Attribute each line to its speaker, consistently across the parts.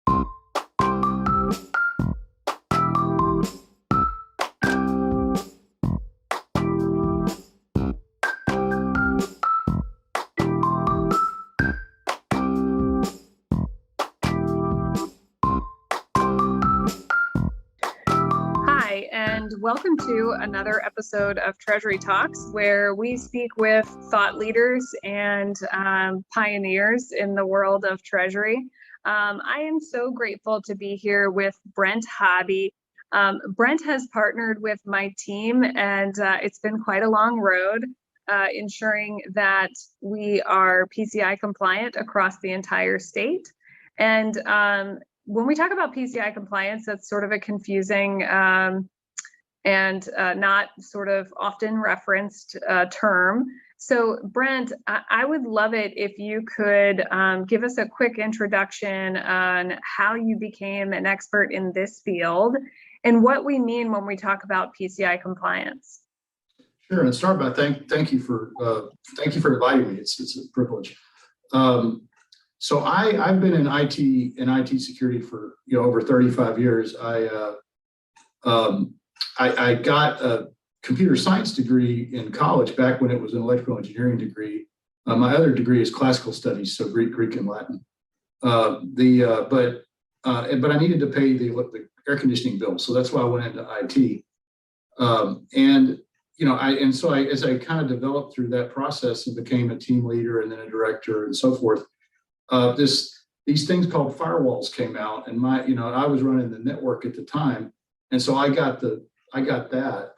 Speaker 1: Hi, and welcome to another episode of Treasury Talks, where we speak with thought leaders and pioneers in the world of Treasury. I am so grateful to be here with Brent Hobby. Brent has partnered with my team, and it's been quite a long road, ensuring that we are PCI compliant across the entire state. And when we talk about PCI compliance, that's sort of a confusing and not sort of often referenced term. So Brent, I would love it if you could give us a quick introduction on how you became an expert in this field and what we mean when we talk about PCI compliance.
Speaker 2: Sure, and start by thank you for inviting me. It's a privilege. So I've been in IT security for over 35 years. I got a computer science degree in college back when it was an electrical engineering degree. My other degree is classical studies, so Greek and Latin. But I needed to pay the air conditioning bill, so that's why I went into IT. As I kind of developed through that process and became a team leader and then a director and so forth. These things called firewalls came out, and I was running the network at the time, and so I got that.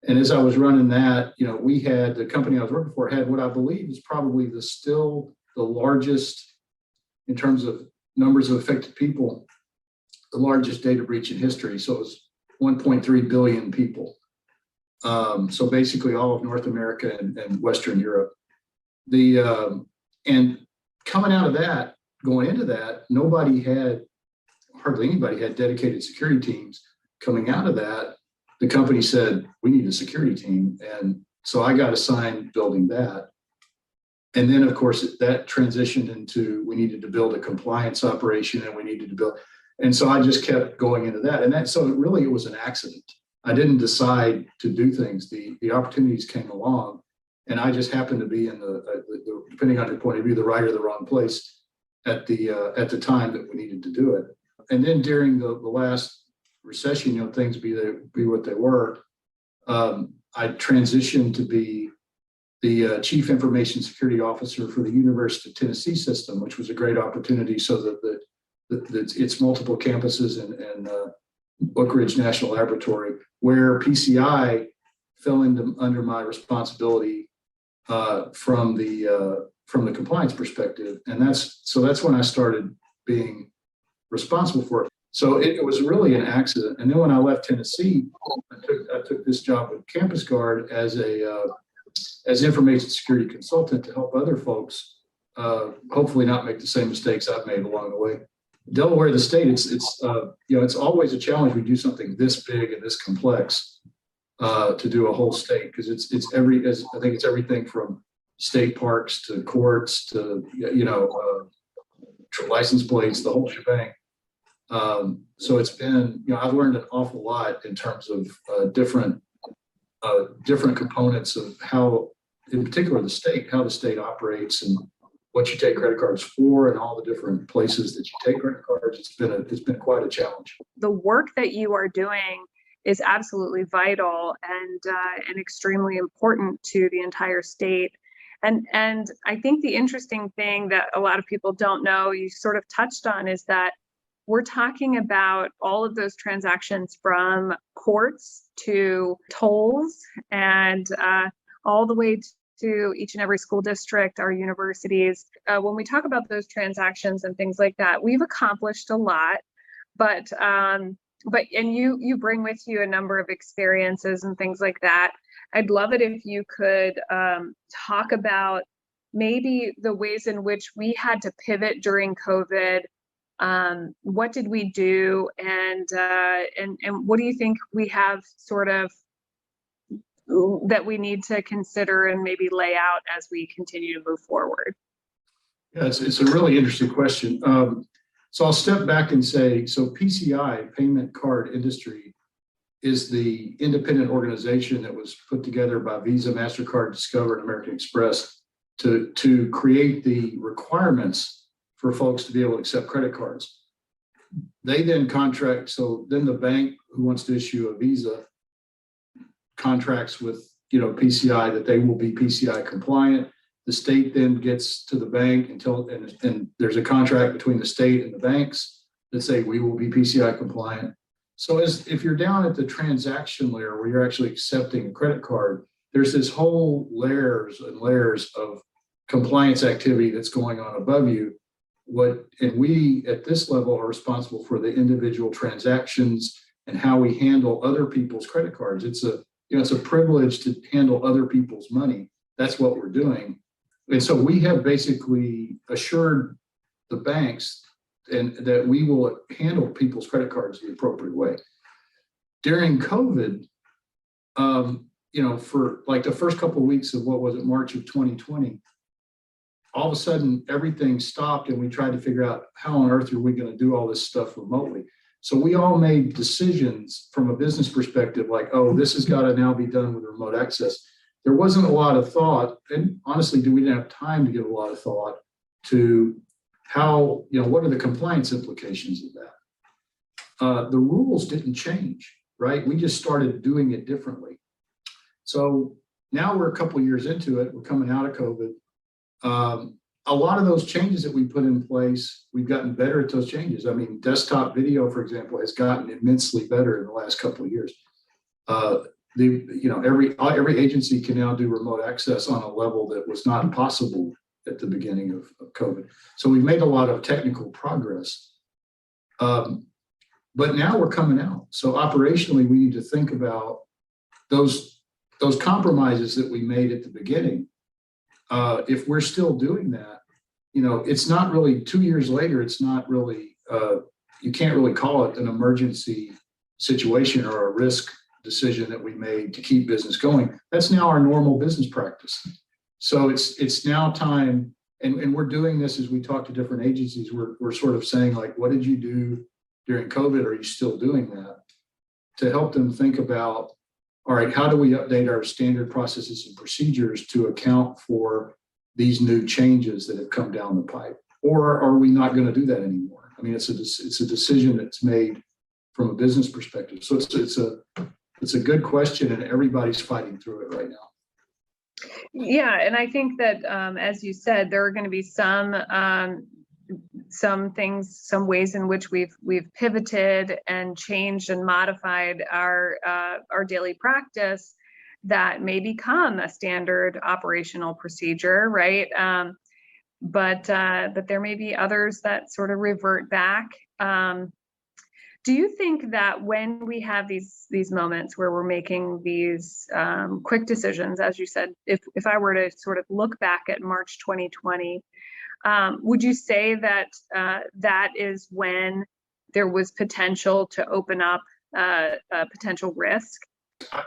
Speaker 2: And as I was running that, we had the company I was working for had what I believe is probably still the largest in terms of numbers of affected people, the largest data breach in history. So it was 1.3 billion people. So basically all of North America and Western Europe. And coming out of that, going into that, hardly anybody had dedicated security teams. Coming out of that, the company said, we need a security team. And so I got assigned building that. And then of course that transitioned into, we needed to build a compliance operation and so I just kept going into that. And so it was an accident. I didn't decide to do things. The opportunities came along. And I just happened to be in depending on your point of view, the right or the wrong place at the time that we needed to do it. And then during the last recession, things be what they were. I transitioned to be the chief information security officer for the University of Tennessee system, which was a great opportunity. So that it's multiple campuses and Oak Ridge National Laboratory, where PCI fell under my responsibility. From the compliance perspective, and that's when I started being responsible for it. So it was really an accident. And then when I left Tennessee, I took this job with CampusGuard as information security consultant to help other folks hopefully not make the same mistakes I've made along the way. Delaware, the state, it's always a challenge. We do something this big and this complex. To do a whole state, because I think it's everything from state parks to courts to license plates, the whole shebang. So it's been I've learned an awful lot in terms of different components of how, in particular, how the state operates and what you take credit cards for and all the different places that you take credit cards. It's been quite a challenge.
Speaker 1: The work that you are doing is absolutely vital and extremely important to the entire state. And I think the interesting thing that a lot of people don't know, you sort of touched on, is that we're talking about all of those transactions from courts to tolls and all the way to each and every school district, our universities. When we talk about those transactions and things like that, we've accomplished a lot, but you bring with you a number of experiences and things like that. I'd love it if you could talk about maybe the ways in which we had to pivot during COVID. What did we do, and what do you think we have sort of that we need to consider and maybe lay out as we continue to move forward?
Speaker 2: Yeah, it's a really interesting question. So I'll step back and say, so PCI, Payment Card Industry, is the independent organization that was put together by Visa, MasterCard, Discover, and American Express to create the requirements for folks to be able to accept credit cards. They then contract, so then the bank who wants to issue a Visa contracts with PCI that they will be PCI compliant. The state then gets to the bank and there's a contract between the state and the banks that say we will be PCI compliant. So if you're down at the transaction layer where you're actually accepting a credit card, there's this whole layers and layers of compliance activity that's going on above you. And we at this level are responsible for the individual transactions and how we handle other people's credit cards. It's a privilege to handle other people's money. That's what we're doing. And so we have basically assured the banks and that we will handle people's credit cards the appropriate way. During COVID, for like the first couple of weeks of March of 2020, all of a sudden everything stopped and we tried to figure out how on earth are we going to do all this stuff remotely. So we all made decisions from a business perspective, like, oh, this has got to now be done with remote access. There wasn't a lot of thought, and honestly, we didn't have time to give a lot of thought to how, what are the compliance implications of that? The rules didn't change, right? We just started doing it differently. So now we're a couple of years into it. We're coming out of COVID. A lot of those changes that we put in place, we've gotten better at those changes. I mean, desktop video, for example, has gotten immensely better in the last couple of years. Every agency can now do remote access on a level that was not possible at the beginning of COVID. So we've made a lot of technical progress. But now we're coming out. So operationally, we need to think about those compromises that we made at the beginning. If we're still doing that, it's not really 2 years later, it's not really, you can't really call it an emergency situation or a risk decision that we made to keep business going. That's now our normal business practice. So it's now time, and we're doing this as we talk to different agencies. We're sort of saying, like, what did you do during COVID? Are you still doing that? To help them think about, all right, how do we update our standard processes and procedures to account for these new changes that have come down the pipe? Or are we not going to do that anymore? I mean, it's a decision that's made from a business perspective. So it's a good question, and everybody's fighting through it right now.
Speaker 1: Yeah, and I think that, as you said, there are going to be some things, some ways in which we've pivoted and changed and modified our daily practice that may become a standard operational procedure, right? But there may be others that sort of revert back. Do you think that when we have these moments where we're making these quick decisions, as you said, if I were to sort of look back at March 2020, would you say that that is when there was potential to open up a potential risk?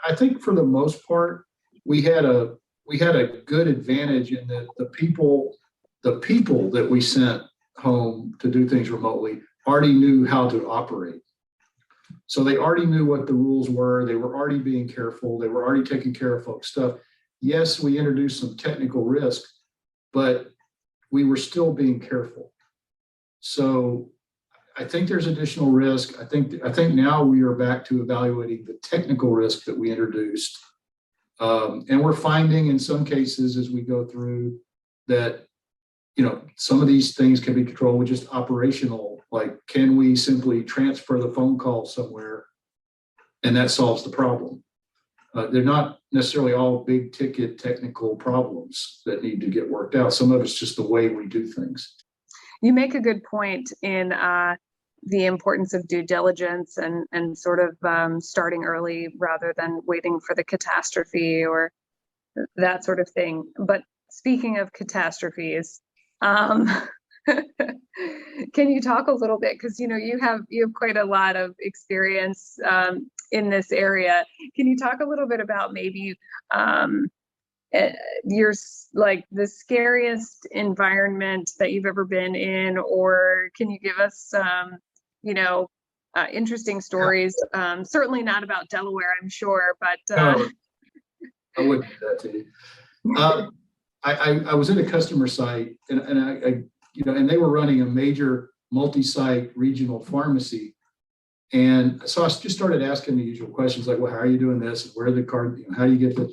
Speaker 2: I think for the most part, we had a good advantage in that the people that we sent home to do things remotely already knew how to operate. So they already knew what the rules were. They were already being careful. They were already taking care of folks' stuff. Yes, we introduced some technical risk, but we were still being careful. So I think there's additional risk. I think now we are back to evaluating the technical risk that we introduced. And we're finding in some cases as we go through that, some of these things can be controlled with just operational, like, can we simply transfer the phone call somewhere and that solves the problem? They're not necessarily all big ticket technical problems that need to get worked out. Some of it's just the way we do things.
Speaker 1: You make a good point in the importance of due diligence and sort of starting early rather than waiting for the catastrophe or that sort of thing. But speaking of catastrophes, can you talk a little bit, because you have quite a lot of experience in this area. Can you talk a little bit about maybe like the scariest environment that you've ever been in, or can you give us some, interesting stories? Certainly not about Delaware, I'm sure, but
Speaker 2: No, I wouldn't do that to you. I was at a customer site, and and they were running a major multi-site regional pharmacy. And so I just started asking the usual questions like, well, how are you doing this? Where are the card? How do you get the?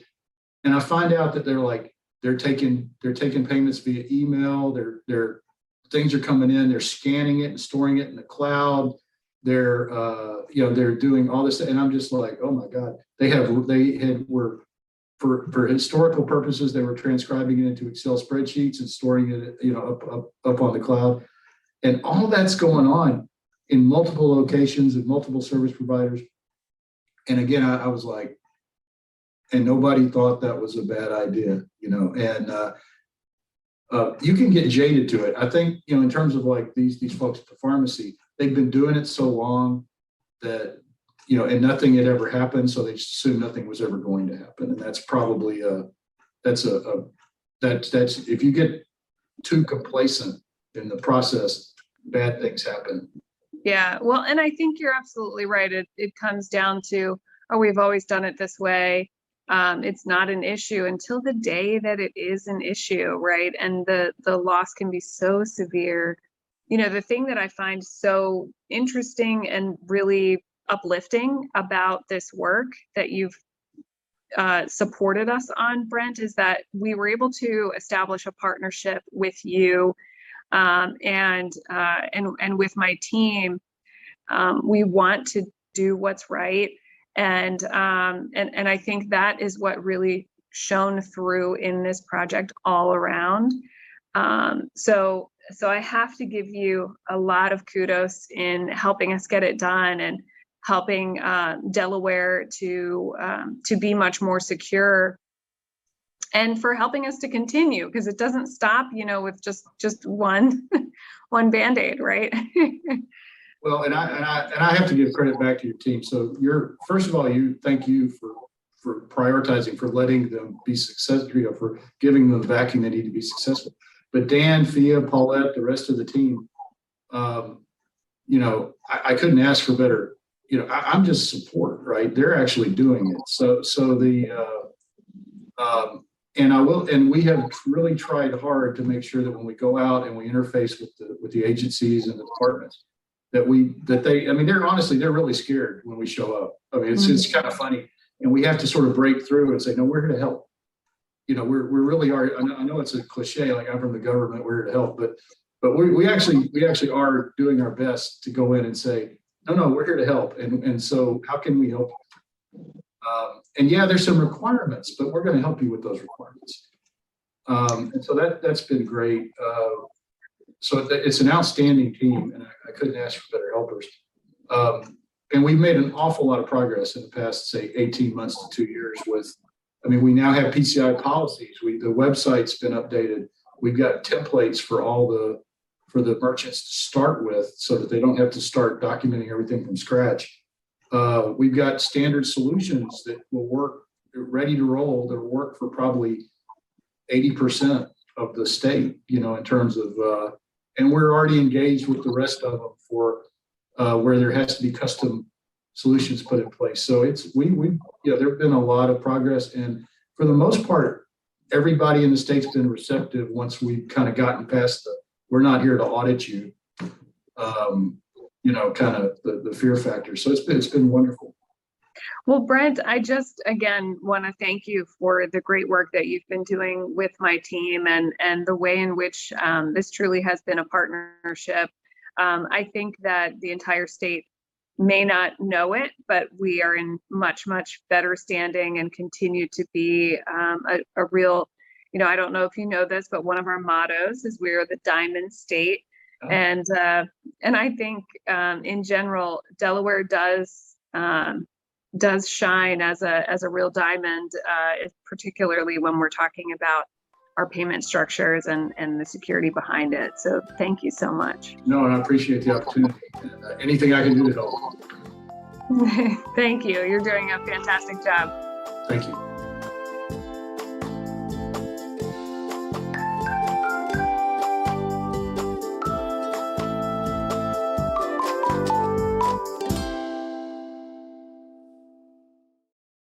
Speaker 2: And I find out that they're taking payments via email. Their things are coming in. They're scanning it and storing it in the cloud. They're doing all this, and I'm just like, oh my God. Were for historical purposes, they were transcribing it into Excel spreadsheets and storing it, up on the cloud, and all that's going on in multiple locations and multiple service providers. And again, I was like, and nobody thought that was a bad idea, and you can get jaded to it. I think, in terms of like these folks at the pharmacy, they've been doing it so long that, and nothing had ever happened. So they just assumed nothing was ever going to happen. And that's probably that's if you get too complacent in the process, bad things happen.
Speaker 1: Yeah, well, and I think you're absolutely right. It comes down to, oh, we've always done it this way. It's not an issue until the day that it is an issue, right? And the loss can be so severe. The thing that I find so interesting and really uplifting about this work that you've supported us on, Brent, is that we were able to establish a partnership with you and with my team. We want to do what's right, and I think that is what really shone through in this project all around. So I have to give you a lot of kudos in helping us get it done and helping Delaware to be much more secure, and for helping us to continue, because it doesn't stop, with just one Band-Aid, right?
Speaker 2: Well, and I have to give credit back to your team. So first of all, thank you for prioritizing, for letting them be successful, for giving them the backing they need to be successful. But Dan, Fia, Paulette, the rest of the team, I couldn't ask for better. I'm just support, right? They're actually doing it. So and we have really tried hard to make sure that when we go out and we interface with the agencies and the departments, they're really scared when we show up. I mean, it's kind of funny, and we have to sort of break through and say, no, we're here to help. We really are. I know it's a cliche, like I'm from the government, we're here to help, but we actually are doing our best to go in and say, no, we're here to help. And so how can we help? And yeah, there's some requirements, but we're going to help you with those requirements. And so that's been great. So it's an outstanding team, and I couldn't ask for better helpers. And we've made an awful lot of progress in the past, say, 18 months to 2 years we now have PCI policies. The website's been updated. We've got templates for the merchants to start with, so that they don't have to start documenting everything from scratch. We've got standard solutions that will work, ready to roll. They'll work for probably 80% of the state, in terms of, and we're already engaged with the rest of them for where there has to be custom solutions put in place. So there've been a lot of progress, and for the most part, everybody in the state's been receptive once we've kind of gotten past we're not here to audit you, kind of the fear factor. So it's been wonderful.
Speaker 1: Well, Brent, I just, again, want to thank you for the great work that you've been doing with my team and the way in which this truly has been a partnership. I think that the entire state may not know it, but we are in much, much better standing and continue to be a real, I don't know if you know this, but one of our mottos is we're the Diamond State. Oh. And I think in general, Delaware does shine as a real diamond, particularly when we're talking about our payment structures and the security behind it. So thank you so much.
Speaker 2: No, and I appreciate the opportunity. Anything I can do to help.
Speaker 1: Thank you. You're doing a fantastic job.
Speaker 2: Thank you.